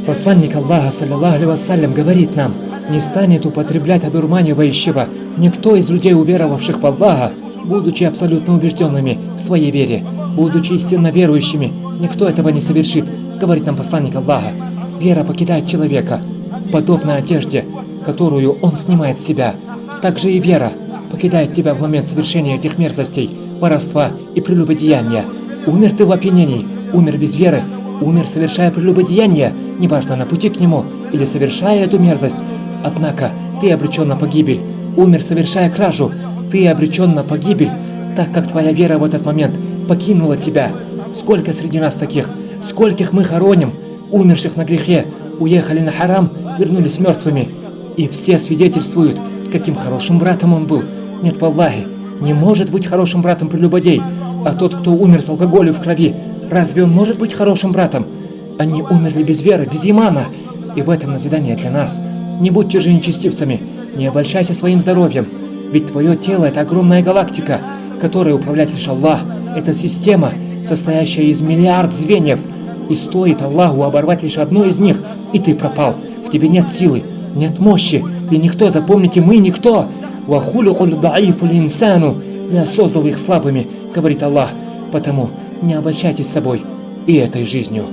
Посланник Аллаха, саллиллаху алейхи вассалям, говорит нам: не станет употреблять одурманивающего никто из людей, уверовавших в Аллаха, будучи абсолютно убежденными в своей вере, будучи истинно верующими, никто этого не совершит, говорит нам посланник Аллаха. Вера покидает человека, подобно одежде, которую он снимает с себя. Также и вера покидает тебя в момент совершения этих мерзостей, воровства и прелюбодеяния. Умер ты в опьянении, умер без веры, умер, совершая прелюбодеяние, неважно, на пути к нему или совершая эту мерзость. Однако ты обречен на погибель. Умер, совершая кражу, ты обречен на погибель, так как твоя вера в этот момент покинула тебя. Сколько среди нас таких? Скольких мы хороним, умерших на грехе, уехали на харам, вернулись мертвыми. И все свидетельствуют, каким хорошим братом он был. Нет, валлахи, не может быть хорошим братом прелюбодей. А тот, кто умер с алкоголем в крови, разве он может быть хорошим братом? Они умерли без веры, без имана. И в этом назидание для нас. Не будьте же нечестивцами, не обольщайся своим здоровьем. Ведь твое тело – это огромная галактика, которой управляет лишь Аллах. Это система, состоящая из миллиард звеньев. И стоит Аллаху оборвать лишь одну из них, и ты пропал. В тебе нет силы, нет мощи. Ты никто, запомните, мы никто. «Вахулюкуль даифуль инсану». Я создал их слабыми, говорит Аллах. Потому не обольщайтесь собой и этой жизнью.